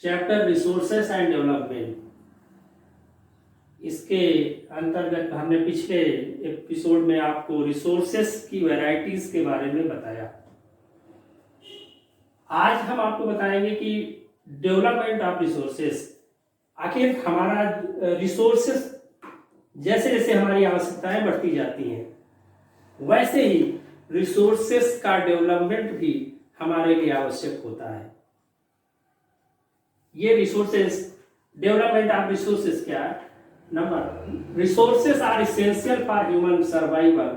Chapter resources and development. इसके अंतर्गत हमने पिछले एपिसोड में आपको रिसोर्सेस की वैरायटीज के बारे में बताया। आज हम आपको बताएंगे कि डेवलपमेंट ऑफ रिसोर्सेस, आखिर हमारा रिसोर्सेस जैसे जैसे हमारी आवश्यकताएं बढ़ती जाती हैं वैसे ही रिसोर्सेस का डेवलपमेंट भी हमारे लिए आवश्यक होता है। ये रिसोर्सेस, डेवलपमेंट ऑफ रिसोर्सेस क्या है? Number, resources are essential for human survival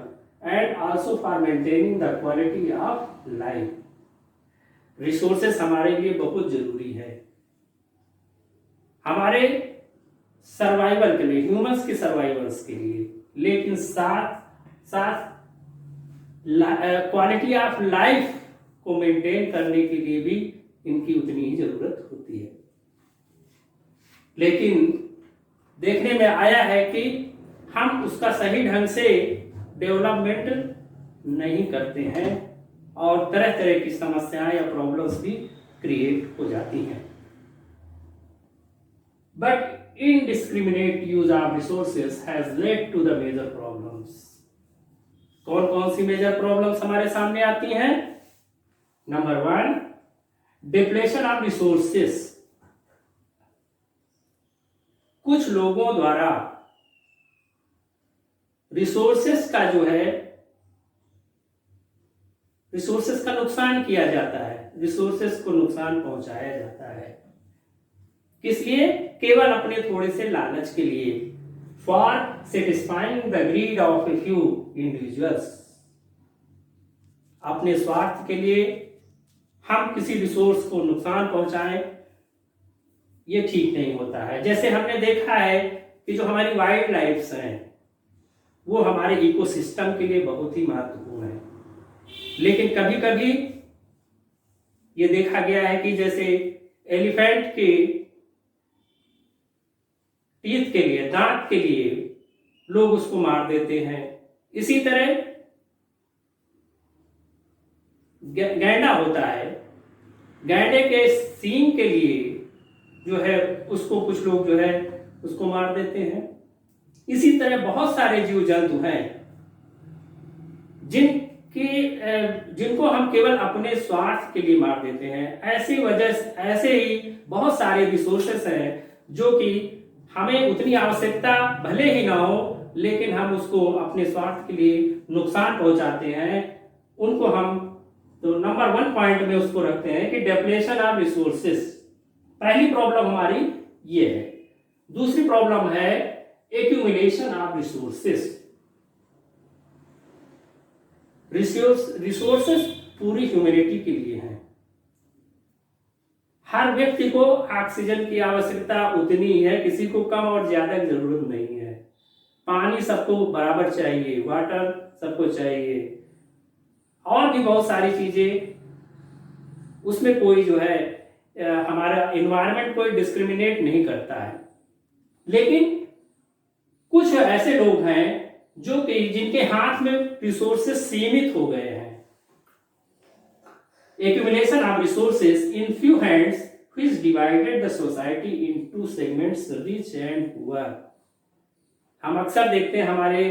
and also for maintaining the quality of life. Resources हमारे लिए बहुत जरूरी है, हमारे सर्वाइवल के लिए, ह्यूमंस के सर्वाइवल्स के लिए, लेकिन साथ साथ क्वालिटी ऑफ लाइफ को मेंटेन करने के लिए भी इनकी उतनी ही जरूरत होती है। लेकिन देखने में आया है कि हम उसका सही ढंग से डेवलपमेंट नहीं करते हैं और तरह तरह की समस्याएं या प्रॉब्लम्स भी क्रिएट हो जाती हैं। But indiscriminate use of resources has led to the major problems। कौन कौन सी मेजर प्रॉब्लम्स हमारे सामने आती हैं? Number 1, depletion of resources. कुछ लोगों द्वारा रिसोर्सेस का जो है, रिसोर्सेस का नुकसान किया जाता है, रिसोर्सेस को नुकसान पहुंचाया जाता है। किस लिए? केवल अपने थोड़े से लालच के लिए, for satisfying the greed of a few individuals. अपने स्वार्थ के लिए हम किसी रिसोर्स को नुकसान पहुंचाएं, ये ठीक नहीं होता है। जैसे हमने देखा है कि जो हमारी वाइल्ड लाइफ्स हैं वो हमारे इकोसिस्टम के लिए बहुत ही महत्वपूर्ण है, लेकिन कभी कभी ये देखा गया है कि जैसे एलिफेंट के टीथ के लिए, दांत के लिए लोग उसको मार देते हैं। इसी तरह गैंडा होता है, गैंडे के सींग के लिए जो है उसको कुछ लोग जो है उसको मार देते हैं। इसी तरह बहुत सारे जीव जंतु हैं जिनको हम केवल अपने स्वार्थ के लिए मार देते हैं। ऐसे ही बहुत सारे रिसोर्सेस हैं जो कि हमें उतनी आवश्यकता भले ही ना हो, लेकिन हम उसको अपने स्वार्थ के लिए नुकसान पहुंचाते हैं। उनको हम तो नंबर 1 पॉइंट में उसको रखते हैं कि डेप्लेशन ऑफ रिसोर्सेस। पहली प्रॉब्लम हमारी ये है। दूसरी प्रॉब्लम है एक्यूमुलेशन ऑफ रिसोर्सेस। रिसोर्सेस पूरी ह्यूमैनिटी के लिए हैं। हर व्यक्ति को ऑक्सीजन की आवश्यकता उतनी ही है, किसी को कम और ज्यादा की जरूरत नहीं है। पानी सबको बराबर चाहिए, वाटर सबको चाहिए, और भी बहुत सारी चीजें। उसमें कोई जो है हमारा एनवायरनमेंट कोई डिस्क्रिमिनेट नहीं करता है। लेकिन कुछ ऐसे लोग हैं जो कि जिनके हाथ में रिसोर्सेस सीमित हो गए हैं। Accumulation of resources in few hands which divided the society into segments rich and poor। हम अक्सर देखते हैं हमारे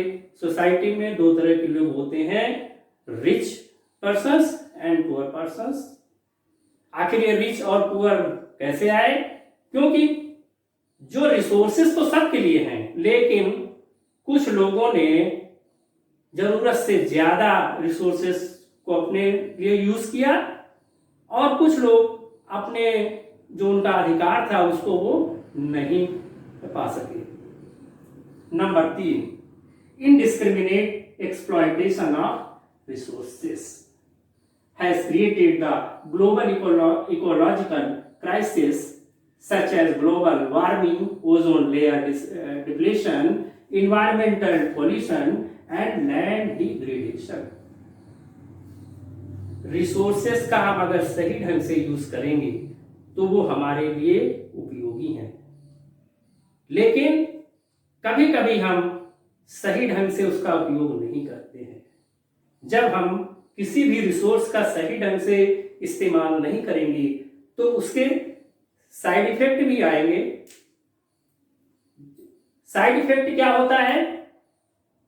सोसाइटी में 2 तरह के लोग होते हैं, rich persons and poor persons. आखिर ये रिच और पुअर कैसे आए? क्योंकि जो रिसोर्सेस तो सबके लिए हैं, लेकिन कुछ लोगों ने जरूरत से ज्यादा रिसोर्सेस को अपने लिए यूज किया और कुछ लोग अपने जो उनका अधिकार था उसको वो नहीं पा सके। Number 3, indiscriminate exploitation of resources has created the global ecological crisis such as global warming, ozone layer depletion, environmental pollution and land degradation। Resources का हम अगर सही ढंग से यूज करेंगे तो वो हमारे लिए उपयोगी हैं, लेकिन कभी कभी हम सही ढंग से उसका उपयोग नहीं करते हैं। जब हम किसी भी रिसोर्स का सही ढंग से इस्तेमाल नहीं करेंगे तो उसके साइड इफेक्ट भी आएंगे। साइड इफेक्ट क्या होता है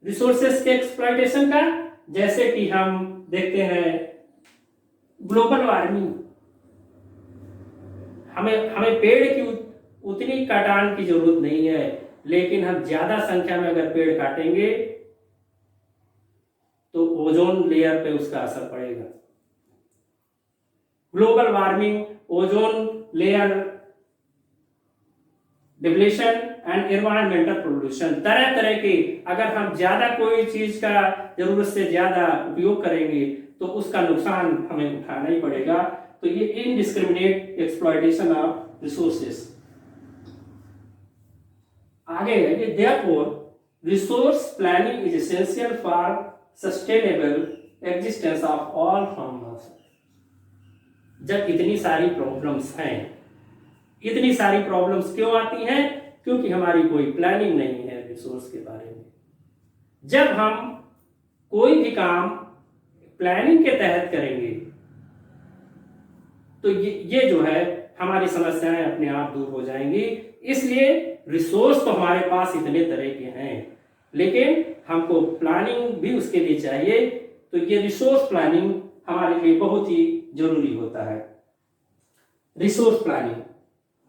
रिसोर्सेस के एक्सप्लॉयटेशन का? जैसे कि हम देखते हैं ग्लोबल वार्मिंग, हमें पेड़ की उतनी कटान की जरूरत नहीं है, लेकिन हम ज्यादा संख्या में अगर पेड़ काटेंगे तो ओजोन लेयर पे उसका असर पड़ेगा। Global warming, ozone layer depletion and environmental pollution, तरह तरह के, अगर हम ज्यादा कोई चीज का जरूरत से ज्यादा उपयोग करेंगे तो उसका नुकसान हमें उठाना ही पड़ेगा। तो ये इनडिस्क्रिमिनेट एक्सप्लॉयटेशन ऑफ रिसोर्सेस। आगे है कि therefore resource planning is essential for sustainable existence of all forms. जब इतनी सारी प्रॉब्लम्स हैं, इतनी सारी प्रॉब्लम्स क्यों आती हैं? क्योंकि हमारी कोई प्लानिंग नहीं है रिसोर्स के बारे में। जब हम कोई भी काम प्लानिंग के तहत करेंगे तो ये जो है हमारी समस्याएं अपने आप दूर हो जाएंगी। इसलिए रिसोर्स तो हमारे पास इतने तरह के हैं, लेकिन हमको प्लानिंग भी उसके लिए चाहिए। तो ये रिसोर्स प्लानिंग हमारे लिए बहुत ही जरूरी होता है। रिसोर्स प्लानिंग,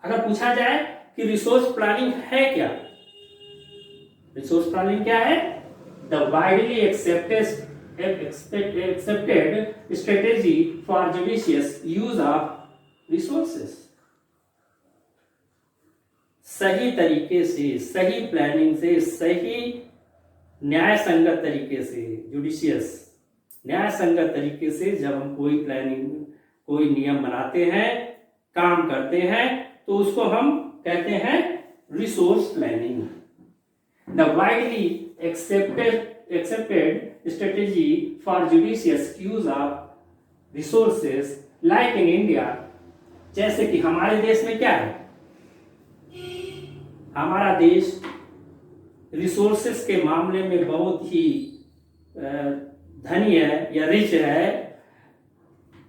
अगर पूछा जाए कि रिसोर्स प्लानिंग है क्या? रिसोर्स प्लानिंग क्या है? The widely accepted strategy for judicious use of resources. सही तरीके से, सही प्लानिंग से, सही न्याय संगत तरीके से, जुडिशियस न्याय संगत तरीके से जब हम कोई प्लानिंग, कोई नियम बनाते हैं, काम करते हैं, तो उसको हम कहते हैं resource planning. The widely accepted strategy for judicious use of resources like in India. जैसे कि हमारे देश में क्या है, हमारा देश रिसोर्सेस के मामले में बहुत ही धनी है या रिच है।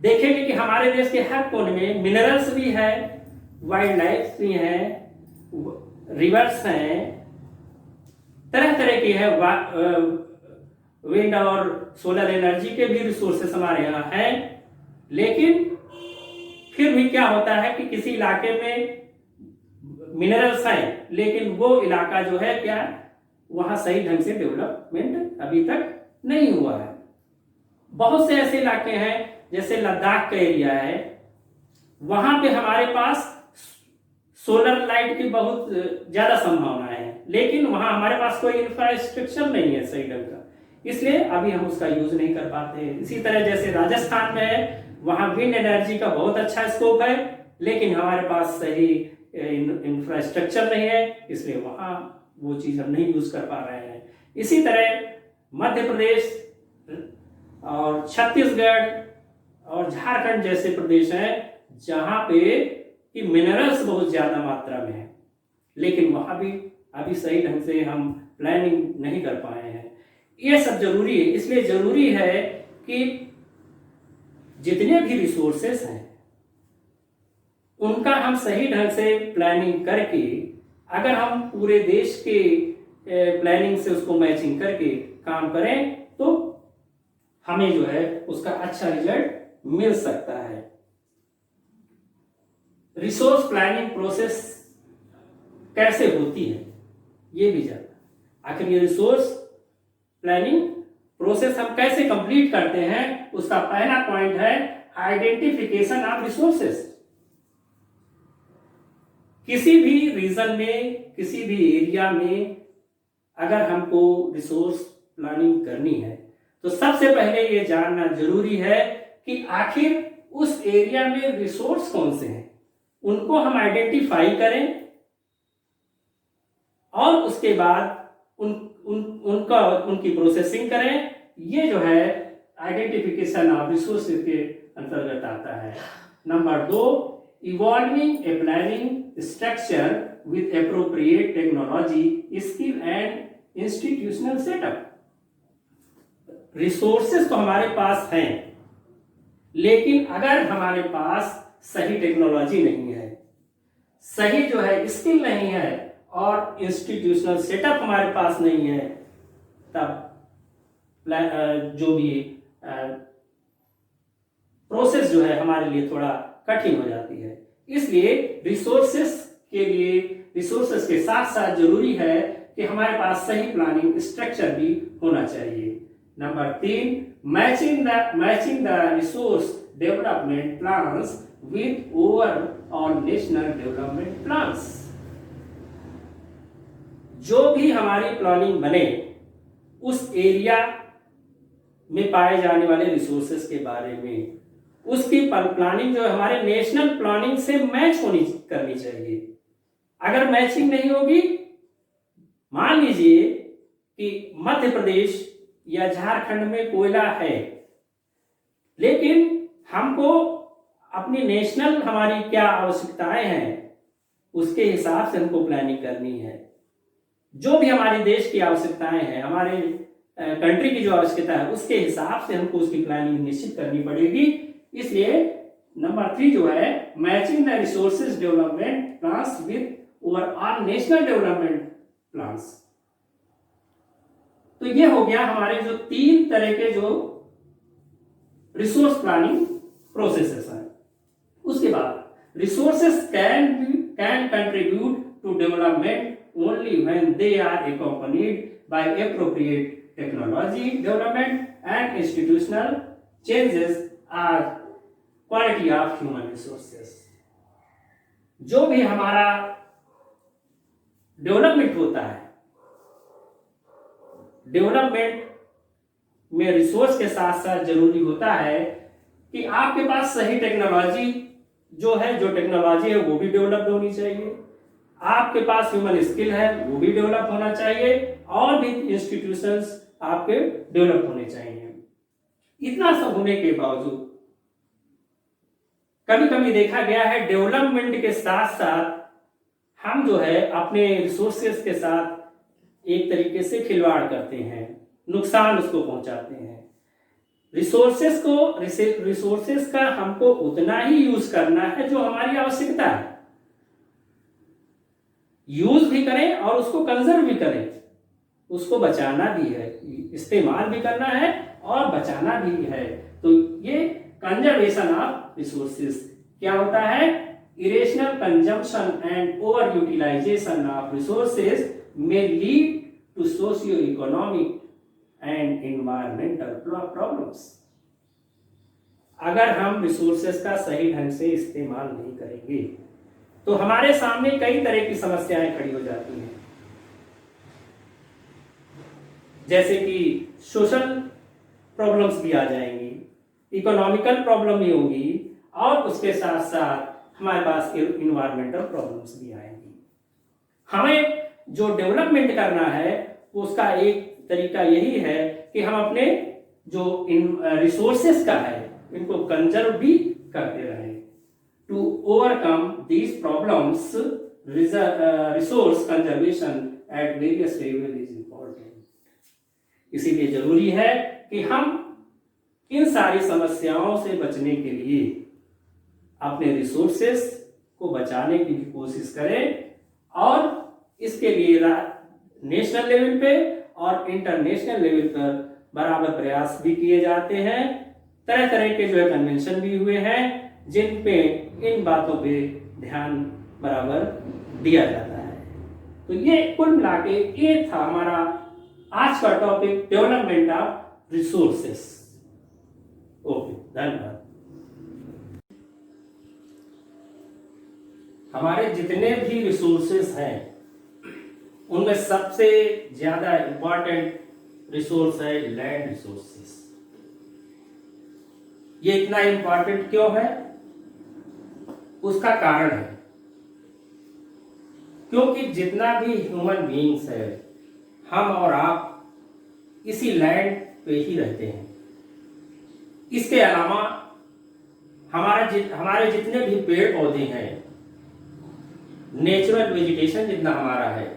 देखेंगे कि हमारे देश के हर कोने में मिनरल्स भी है, वाइल्ड लाइफ भी है, रिवर्स हैं, तरह तरह की है, विंड और सोलर एनर्जी के भी रिसोर्सेस हमारे यहाँ हैं। लेकिन फिर भी क्या होता है कि किसी इलाके में मिनरल्स हैं, लेकिन वो इलाका जो है क्या, वहां सही ढंग से डेवलपमेंट अभी तक नहीं हुआ है। बहुत से ऐसे इलाके हैं जैसे लद्दाख का एरिया है, वहां पे हमारे पास सोलर लाइट की बहुत ज्यादा संभावना है, लेकिन वहां हमारे पास कोई इंफ्रास्ट्रक्चर नहीं है सही ढंग का, इसलिए अभी हम उसका यूज नहीं कर पाते हैं। इसी तरह जैसे राजस्थान में है, वहां विंड एनर्जी का बहुत अच्छा स्कोप है, लेकिन हमारे पास सही इंफ्रास्ट्रक्चर नहीं है, इसलिए वहां वो चीज हम नहीं यूज कर पा रहे हैं। इसी तरह मध्य प्रदेश और छत्तीसगढ़ और झारखंड जैसे प्रदेश हैं जहां पे कि मिनरल्स बहुत ज्यादा मात्रा में है, लेकिन वहां भी अभी सही ढंग से हम प्लानिंग नहीं कर पाए हैं। ये सब जरूरी है, इसलिए जरूरी है कि जितने भी रिसोर्सेस हैं उनका हम सही ढंग से प्लानिंग करके, अगर हम पूरे देश के प्लानिंग से उसको मैचिंग करके काम करें तो हमें जो है उसका अच्छा रिजल्ट मिल सकता है। रिसोर्स प्लानिंग प्रोसेस कैसे होती है ये भी जानना। आखिर ये रिसोर्स प्लानिंग प्रोसेस हम कैसे कंप्लीट करते हैं, उसका पहला पॉइंट है आइडेंटिफिकेशन ऑफ रिसोर्सेस। किसी भी रीजन में, किसी भी एरिया में अगर हमको रिसोर्स प्लानिंग करनी है तो सबसे पहले ये जानना जरूरी है कि आखिर उस एरिया में रिसोर्स कौन से हैं, उनको हम आइडेंटिफाई करें और उसके बाद उनकी प्रोसेसिंग करें। ये जो है आइडेंटिफिकेशन ऑफ रिसोर्सेज के अंतर्गत आता है। Number 2, evolving a planning structure with appropriate technology, skill and institutional setup. Resources तो हमारे पास हैं, लेकिन अगर हमारे पास सही टेक्नोलॉजी नहीं है, सही जो है स्किल नहीं है और इंस्टीट्यूशनल सेटअप हमारे पास नहीं है, तब जो भी प्रोसेस जो है हमारे लिए थोड़ा कठिन हो जाती है। इसलिए रिसोर्सेस के साथ साथ जरूरी है कि हमारे पास सही प्लानिंग स्ट्रक्चर भी होना चाहिए। Number 3, matching the resource development plans with overall national development plans. जो भी हमारी प्लानिंग बने उस एरिया में पाए जाने वाले रिसोर्सेस के बारे में उसकी प्लानिंग जो है हमारे नेशनल प्लानिंग से मैच करनी चाहिए। अगर मैचिंग नहीं होगी, मान लीजिए कि मध्य प्रदेश या झारखंड में कोयला है, लेकिन हमको अपनी नेशनल हमारी क्या आवश्यकताएं हैं उसके हिसाब से हमको प्लानिंग करनी है। जो भी हमारे देश की आवश्यकताएं हैं, हमारे कंट्री की जो आवश्यकता है उसके हिसाब से हमको उसकी प्लानिंग निश्चित करनी पड़ेगी। इसलिए नंबर 3 जो है matching the resources development plans with overall national development plans. तो ये हो गया हमारे जो 3 तरह के जो रिसोर्स प्लानिंग प्रोसेसेस हैं। उसके बाद resources can contribute to development only when they are accompanied by appropriate technology development and institutional changes are quality of human resources। जो भी हमारा डेवलपमेंट होता है, डेवलपमेंट में रिसोर्स के साथ साथ जरूरी होता है कि आपके पास सही टेक्नोलॉजी जो टेक्नोलॉजी है वो भी डेवलप्ड होनी चाहिए, आपके पास ह्यूमन स्किल है वो भी डेवलप होना चाहिए, और भी इंस्टीट्यूशंस आपके डेवलप होने चाहिए। इतना सब होने के बावजूद कभी कभी देखा गया है डेवलपमेंट के साथ साथ हम जो है अपने रिसोर्सेस के साथ एक तरीके से खिलवाड़ करते हैं, नुकसान उसको पहुंचाते हैं। रिसोर्सेस का हमको उतना ही यूज करना है जो हमारी आवश्यकता है, यूज भी करें और उसको कंजर्व भी करें, उसको बचाना भी है, इस्तेमाल भी करना है और बचाना भी है। तो ये कंजर्वेशन ऑफ रिसोर्सेस क्या होता है? Irrational consumption and over utilization of resources में lead to socio economic and environmental problems. अगर हम रिसोर्सेस का सही ढंग से इस्तेमाल नहीं करेंगे तो हमारे सामने कई तरह की समस्याएं खड़ी हो जाती हैं, जैसे कि सोशल प्रॉब्लम्स भी आ जाएंगी, इकोनॉमिकल प्रॉब्लम भी होगी, और उसके साथ साथ हमारे पास इन्वायरमेंटल प्रॉब्लम्स भी आएंगी। हमें जो डेवलपमेंट करना है उसका एक तरीका यही है कि हम अपने जो रिसोर्सेस का है इनको कंजर्व भी करते रहें। To overcome these problems, resource conservation at various levels is important। इसीलिए जरूरी है कि हम इन सारी समस्याओं से बचने के लिए अपने रिसोर्सेस को बचाने की भी कोशिश करें, और इसके लिए नेशनल लेवल पे और इंटरनेशनल लेवल पर बराबर प्रयास भी किए जाते हैं। तरह तरह के जो है कन्वेंशन भी हुए हैं जिन पे इन बातों पे ध्यान बराबर दिया जाता है। तो ये कुल मिला के ये था हमारा आज का topic, development of resources. Okay, धन्यवाद। हमारे जितने भी रिसोर्सेस हैं उनमें सबसे ज्यादा इंपॉर्टेंट रिसोर्स है लैंड रिसोर्सेस। ये इतना इंपॉर्टेंट क्यों है? उसका कारण है क्योंकि जितना भी ह्यूमन बीइंग्स है, हम और आप इसी लैंड पे ही रहते हैं। इसके अलावा हमारे जितने भी पेड़ पौधे हैं, नेचुरल वेजिटेशन जितना हमारा है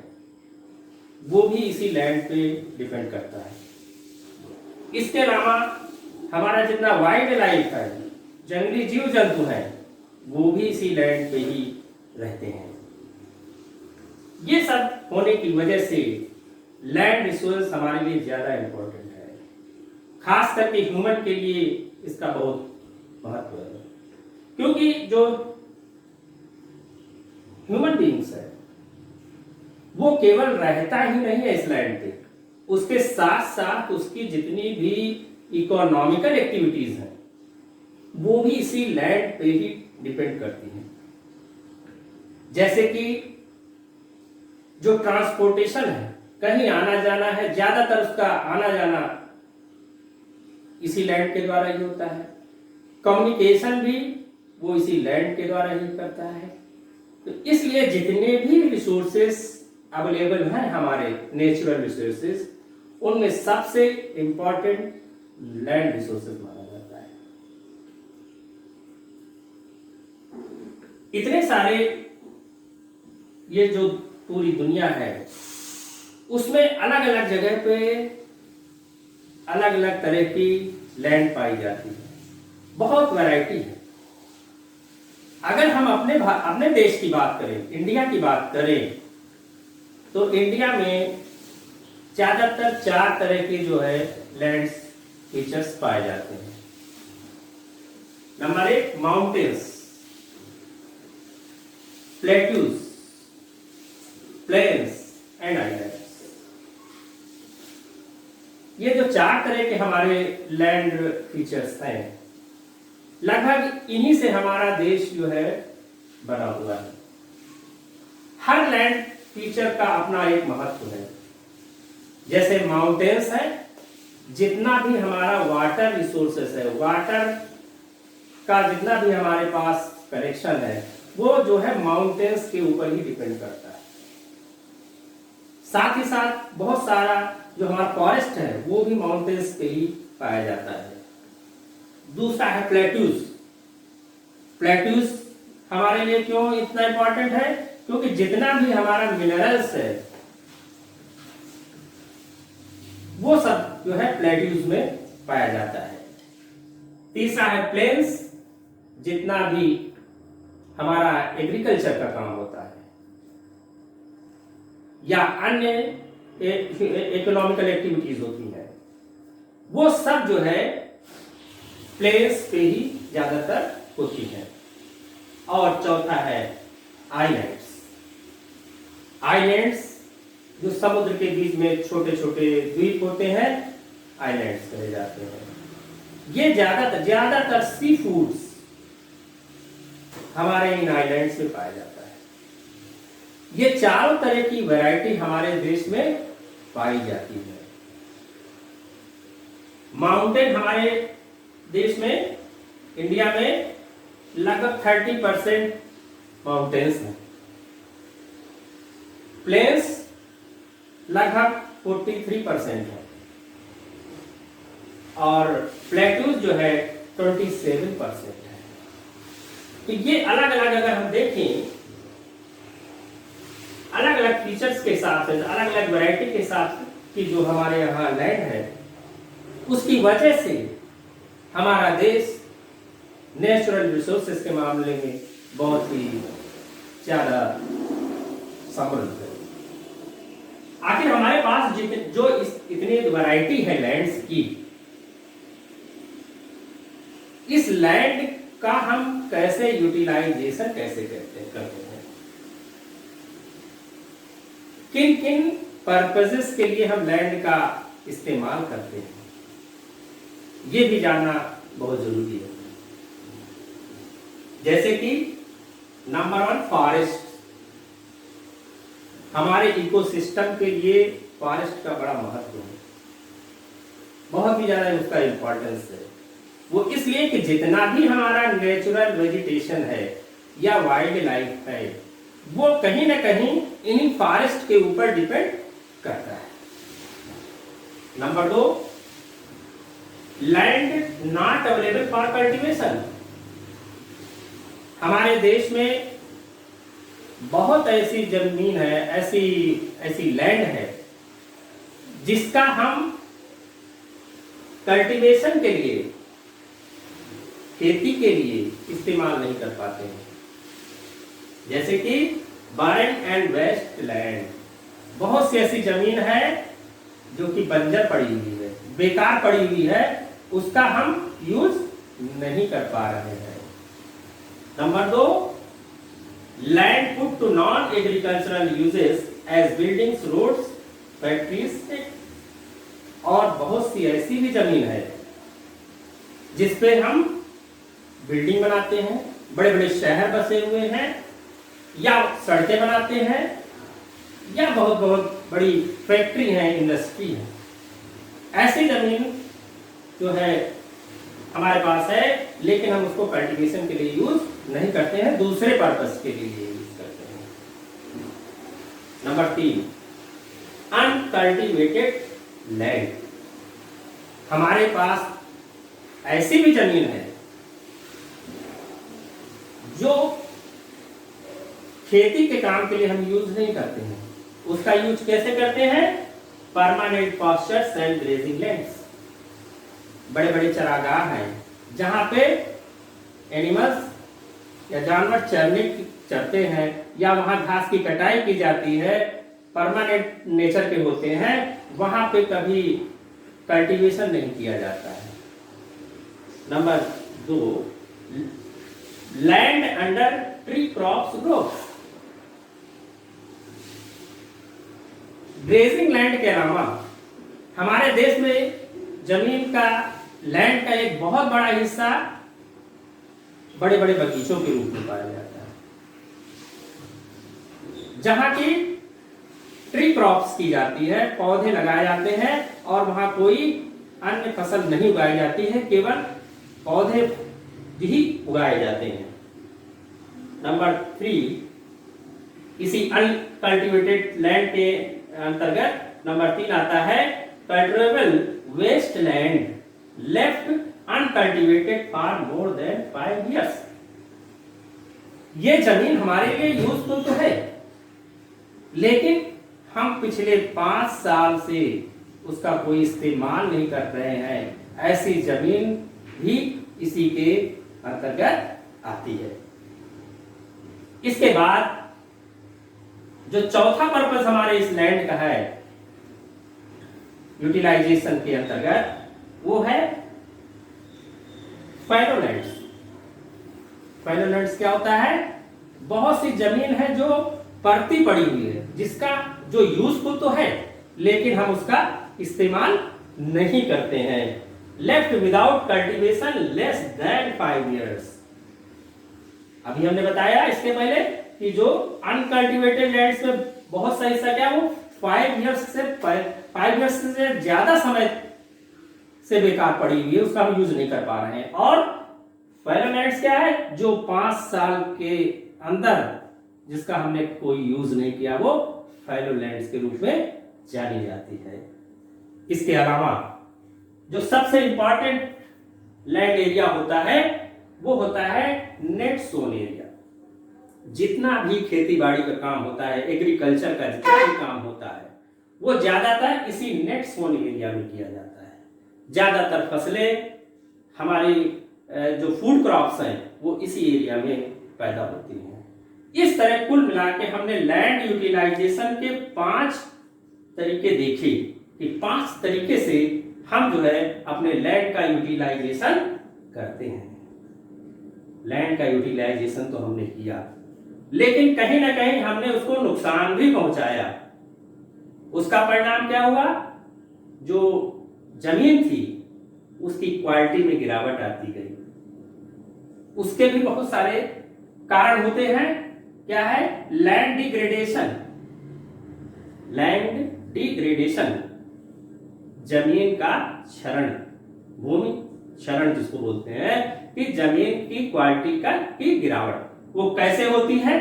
वो भी इसी लैंड पे डिपेंड करता है। इसके अलावा हमारा जितना वाइल्ड लाइफ है, जंगली जीव जंतु है, वो भी इसी लैंड पे ही रहते हैं। ये सब होने की वजह से लैंड रिसोर्स हमारे लिए ज्यादा इंपॉर्टेंट है, खास करके ह्यूमन के लिए इसका बहुत महत्व है। क्योंकि जो ह्यूमन बींग्स है वो केवल रहता ही नहीं है इस लैंड पे, उसके साथ साथ उसकी जितनी भी इकोनॉमिकल एक्टिविटीज हैं वो भी इसी लैंड पे ही डिपेंड करती हैं। जैसे कि जो ट्रांसपोर्टेशन है, कहीं आना जाना है, ज्यादातर उसका आना जाना इसी लैंड के द्वारा ही होता है। कम्युनिकेशन भी वो इसी लैंड के द्वारा ही करता है। तो इसलिए जितने भी रिसोर्सेस अवेलेबल हैं हमारे नेचुरल रिसोर्सेस, उनमें सबसे इंपॉर्टेंट लैंड रिसोर्सेस माना जाता है। इतने सारे ये जो पूरी दुनिया है उसमें अलग अलग जगह पे अलग अलग तरह की लैंड पाई जाती है, बहुत वैरायटी है। अगर हम अपने देश की बात करें, इंडिया की बात करें, तो इंडिया में ज्यादातर 4 तरह के जो है लैंड फीचर्स पाए जाते हैं। Number 1 mountains, plateaus, plains and islands. ये जो 4 तरह के हमारे लैंड फीचर्स हैं, लगभग इन्हीं से हमारा देश जो है बना हुआ है। हर लैंड फीचर का अपना एक महत्व है। जैसे माउंटेन्स है, जितना भी हमारा वाटर रिसोर्सेस है, वाटर का जितना भी हमारे पास कनेक्शन है वो जो है माउंटेन्स के ऊपर ही डिपेंड करता है। साथ ही साथ बहुत सारा जो हमारा फॉरेस्ट है वो भी माउंटेन्स पे ही पाया जाता है। दूसरा है प्लेट्यूज। प्लेट्यूज हमारे लिए क्यों इतना इंपॉर्टेंट है? क्योंकि जितना भी हमारा मिनरल्स है वो सब जो है प्लेट्यूज में पाया जाता है। तीसरा है प्लेन्स, जितना भी हमारा एग्रीकल्चर का काम होता है या अन्य इकोनॉमिकल एक्टिविटीज होती हैं वो सब जो है प्लेन्स पे ही ज्यादातर होती है। और चौथा है आइलैंड्स। आइलैंड्स जो समुद्र के बीच में छोटे छोटे द्वीप होते हैं, आइलैंड्स कहे जाते हैं। ये ज्यादातर सी फूड्स हमारे इन आइलैंड्स में पाया जाता है। ये चारों तरह की वैरायटी हमारे देश में पाई जाती है। माउंटेन हमारे देश में, इंडिया में लगभग 30% माउंटेन्स हैं। प्लेन्स लगभग 43% है और प्लेट्यूज जो है 27% है। तो ये अलग अलग अगर हम देखें, अलग अलग फीचर्स के साथ, अलग अलग वैरायटी के साथ की जो हमारे यहाँ लैंड है, उसकी वजह से हमारा देश नेचुरल रिसोर्सेज के मामले में बहुत ही ज्यादा समृद्ध है। आखिर हमारे पास जो इतनी वैरायटी है लैंड्स की, इस लैंड का हम कैसे यूटिलाइजेशन कैसे करते हैं, किन किन पर्पसेस के लिए हम लैंड का इस्तेमाल करते हैं, ये भी जानना बहुत जरूरी है। जैसे कि नंबर 1 फॉरेस्ट। हमारे इकोसिस्टम के लिए फॉरेस्ट का बड़ा महत्व है, बहुत ही ज्यादा उसका इंपॉर्टेंस है। वो इसलिए कि जितना भी हमारा नेचुरल वेजिटेशन है या वाइल्ड लाइफ है वो कहीं ना कहीं इन्हीं फॉरेस्ट के ऊपर डिपेंड करता है। Number 2, land not available for cultivation. हमारे देश में बहुत ऐसी जमीन है, ऐसी लैंड है जिसका हम कल्टीवेशन के लिए, खेती के लिए इस्तेमाल नहीं कर पाते हैं। जैसे कि बारेन एंड वेस्ट लैंड, बहुत सी ऐसी जमीन है जो कि बंजर पड़ी हुई है, बेकार पड़ी हुई है, उसका हम यूज नहीं कर पा रहे हैं। Number 2, land put to non agricultural uses as buildings, roads, factories, और बहुत सी ऐसी भी जमीन है जिसपे हम बिल्डिंग बनाते हैं, बड़े बड़े शहर बसे हुए हैं, या सड़कें बनाते हैं, या बहुत बहुत बड़ी फैक्ट्री है, इंडस्ट्री है। ऐसी जमीन जो है हमारे पास है, लेकिन हम उसको कल्टीवेशन के लिए यूज नहीं करते हैं, दूसरे पर्पस के लिए यूज करते हैं। नंबर 3, अनकल्टिवेटेड लैंड, हमारे पास ऐसी भी जमीन है जो खेती के काम के लिए हम यूज नहीं करते हैं, उसका यूज कैसे करते हैं? Permanent pastures and grazing lands, बड़े बड़े चरागाह हैं जहां पे एनिमल्स या जानवर चरते हैं, या वहां घास की कटाई की जाती है, परमानेंट नेचर के होते हैं, वहां पे कभी कल्टीवेशन नहीं किया जाता है। Number 2, land under tree crops groves, grazing land के अलावा हमारे देश में जमीन का, लैंड का एक बहुत बड़ा हिस्सा बड़े बड़े बगीचों के रूप में पाया जाता है, जहां की ट्री क्रॉप्स की जाती है, पौधे लगाए जाते हैं, और वहां कोई अन्य फसल नहीं उगाई जाती है, केवल पौधे ही उगाए जाते हैं। नंबर 3, इसी अनकल्टिवेटेड लैंड के अंतर्गत नंबर 3 आता है cultivable waste land left uncultivated for more than 5 years। ये जमीन हमारे लिए यूजफुल तो है, लेकिन हम पिछले 5 साल से उसका कोई इस्तेमाल नहीं कर रहे हैं, ऐसी जमीन भी इसी के अंतर्गत आती है। इसके बाद जो चौथा पर्पस हमारे इस लैंड का है यूटिलाइजेशन के अंतर्गत, वो है फैलो लैंड्स। फैलो लैंड्स क्या होता है? बहुत सी जमीन है जो परती पड़ी हुई है, जिसका जो यूजफुल तो है, लेकिन हम उसका इस्तेमाल नहीं करते हैं। Left without cultivation less than 5 years। अभी हमने बताया इसके पहले कि जो अनकल्टिवेटेड लैंड्स में बहुत सा हिस्सा क्या, वो 5 years से ज्यादा समय से बेकार पड़ी हुई है, उसका हम यूज नहीं कर पा रहे हैं। और फैलो लैंड्स क्या है? जो 5 साल के अंदर जिसका हमने कोई यूज नहीं किया, वो फैलो लैंड्स के रूप में जानी जाती है। इसके अलावा जो सबसे इंपॉर्टेंट लैंड एरिया होता है, वो होता है नेट सोन एरिया। जितना भी खेती बाड़ी का काम होता है, एग्रीकल्चर का जितना भी काम होता है, वो ज्यादातर इसी नेट सोन एरिया में किया जाता है। ज्यादातर फसलें हमारी जो फूड क्रॉप्स हैं, वो इसी एरिया में पैदा होती हैं। इस तरह कुल मिला के हमने लैंड यूटिलाइजेशन के 5 तरीके देखे कि 5 तरीके से हम जो है अपने लैंड का यूटिलाइजेशन करते हैं। लैंड का यूटिलाइजेशन तो हमने किया, लेकिन कहीं ना कहीं हमने उसको नुकसान भी पहुंचाया। उसका परिणाम क्या हुआ? जो जमीन थी उसकी क्वालिटी में गिरावट आती गई। उसके भी बहुत सारे कारण होते हैं। क्या है? Land degradation. लैंड डिग्रेडेशन, जमीन का क्षरण, भूमि क्षरण जिसको बोलते हैं, कि जमीन की क्वालिटी की गिरावट। वो कैसे होती है?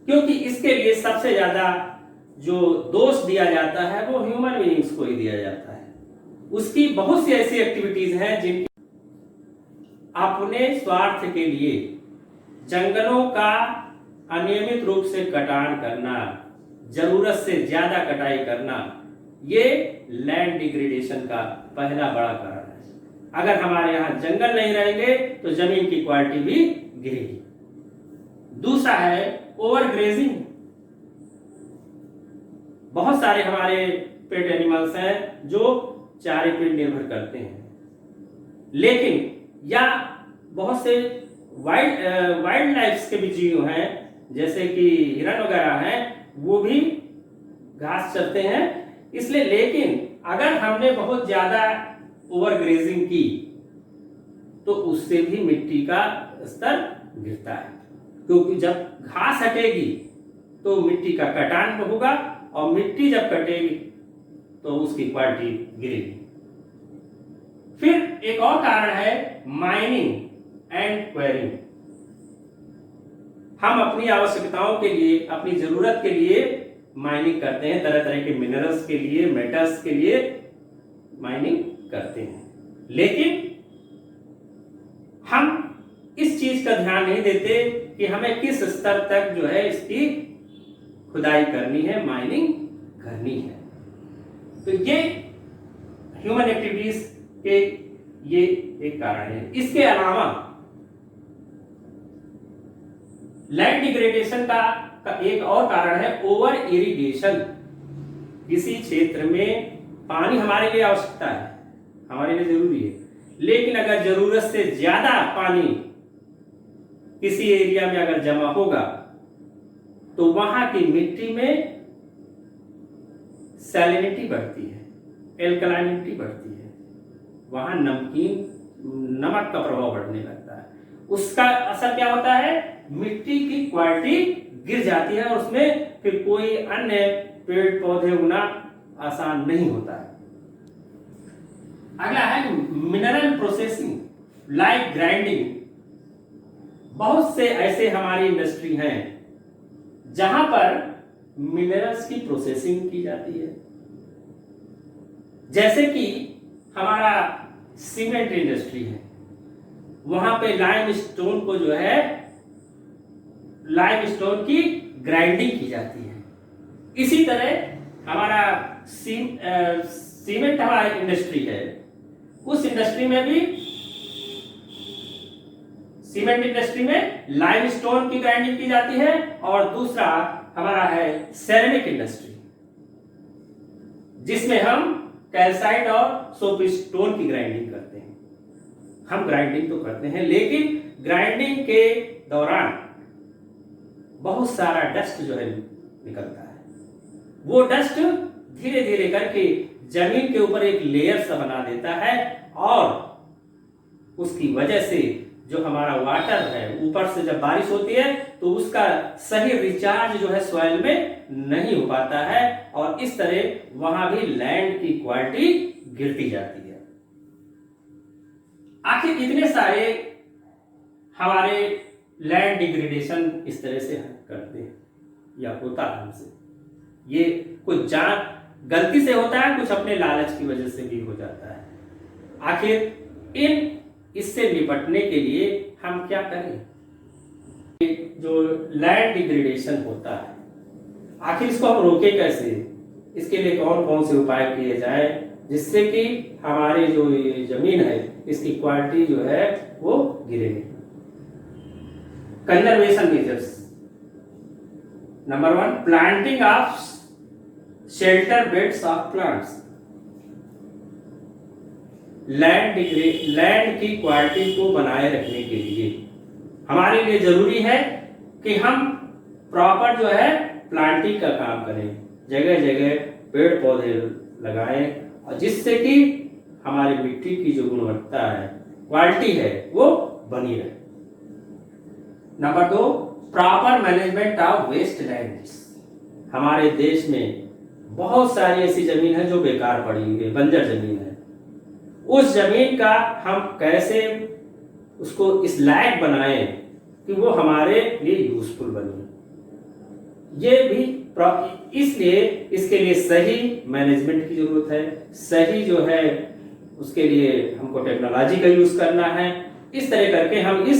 क्योंकि इसके लिए सबसे ज्यादा जो दोष दिया जाता है वो ह्यूमन बीइंग्स को ही दिया जाता है। उसकी बहुत सी ऐसी एक्टिविटीज हैं जिनकी अपने स्वार्थ के लिए जंगलों का अनियमित रूप से कटान करना, जरूरत से ज्यादा कटाई करना, ये लैंड डिग्रेडेशन का पहला बड़ा कारण है। अगर हमारे यहाँ जंगल नहीं रहेंगे तो जमीन की क्वालिटी भी गिरेगी। दूसरा है ओवर ग्रेजिंग। बहुत सारे हमारे पेट एनिमल्स हैं जो चारे पे निर्भर करते हैं, लेकिन या बहुत से वाइल्ड लाइफ के भी जीव हैं जैसे कि हिरन वगैरह हैं, वो भी घास चरते हैं। इसलिए लेकिन अगर हमने बहुत ज्यादा ओवरग्रेजिंग की तो उससे भी मिट्टी का स्तर गिरता है, क्योंकि जब घास हटेगी तो मिट्टी का कटान होगा और मिट्टी जब कटेगी तो उसकी क्वालिटी गिरेगी। फिर एक और कारण है माइनिंग एंड क्वेरिंग। हम अपनी आवश्यकताओं के लिए, अपनी जरूरत के लिए माइनिंग करते हैं, तरह तरह के मिनरल्स के लिए, मेटल्स के लिए माइनिंग करते हैं, लेकिन हम इस चीज का ध्यान नहीं देते कि हमें किस स्तर तक जो है इसकी खुदाई करनी है, माइनिंग करनी है। तो ये ह्यूमन एक्टिविटीज के ये एक कारण है। इसके अलावा लैंड डिग्रेडेशन का एक और कारण है ओवर इरिगेशन। किसी क्षेत्र में पानी हमारे लिए आवश्यकता है, हमारे लिए जरूरी है, लेकिन अगर जरूरत से ज्यादा पानी किसी एरिया में अगर जमा होगा तो वहां की मिट्टी में सैलिनिटी बढ़ती है, एल्कलाइनिटी बढ़ती है, वहां नमक का प्रभाव बढ़ने लगता है। उसका असर क्या होता है, मिट्टी की क्वालिटी गिर जाती है और उसमें फिर कोई अन्य पेड़ पौधे उगना आसान नहीं होता है। अगला है मिनरल प्रोसेसिंग लाइक ग्राइंडिंग। बहुत से ऐसे हमारी इंडस्ट्री हैं जहां पर मिनरल्स की प्रोसेसिंग की जाती है, जैसे कि हमारा सीमेंट इंडस्ट्री है, वहां पे लाइम स्टोन को जो है लाइम स्टोन की ग्राइंडिंग की जाती है। इसी तरह हमारा सीमेंट हमारा इंडस्ट्री है, उस इंडस्ट्री में भी सीमेंट इंडस्ट्री में लाइम स्टोन की ग्राइंडिंग की जाती है, और दूसरा हमारा है सेरेमिक इंडस्ट्री, जिसमें हम कैल्साइट और सोप स्टोन की ग्राइंडिंग करते हैं। हम ग्राइंडिंग तो करते हैं, लेकिन ग्राइंडिंग के दौरान बहुत सारा डस्ट जो है निकलता है। वो डस्ट धीरे धीरे करके जमीन के ऊपर एक लेयर सा बना देता है, और उसकी वजह से जो हमारा वाटर है, ऊपर से जब बारिश होती है तो उसका सही रिचार्ज जो है सॉइल में नहीं हो पाता है, और इस तरह वहां भी लैंड की क्वालिटी गिरती जाती है। आखिर इतने सारे हमारे लैंड डिग्रेडेशन इस तरह से करते हैं या होता है हमसे, ये कुछ गलती से होता है, कुछ अपने लालच की वजह से भी हो जाता है। आखिर इससे निपटने के लिए हम क्या करें? जो लैंड डिग्रेडेशन होता है, आखिर इसको हम रोके कैसे? इसके लिए कौन कौन से उपाय किए जाए जिससे कि हमारी जो ये जमीन है इसकी क्वालिटी जो है वो गिरे? Conservation measures. Number 1, planting of shelter beds of plants. Land की क्वालिटी को बनाए रखने के लिए हमारे लिए जरूरी है कि हम प्रॉपर जो है प्लांटिंग का काम करें, जगह जगह पेड़ पौधे लगाएं, और जिससे कि हमारी मिट्टी की जो गुणवत्ता है, क्वालिटी है, वो बनी रहे। Number 2, proper management of waste lands. हमारे देश में बहुत सारी ऐसी जमीन है जो बेकार पड़ी हुई है, बंजर जमीन है। उस जमीन का हम कैसे उसको इस लायक बनाएं कि वो हमारे लिए यूजफुल बने, ये भी इसलिए इसके लिए सही मैनेजमेंट की जरूरत है, सही जो है उसके लिए हमको टेक्नोलॉजी का यूज करना है। इस तरह करके हम इस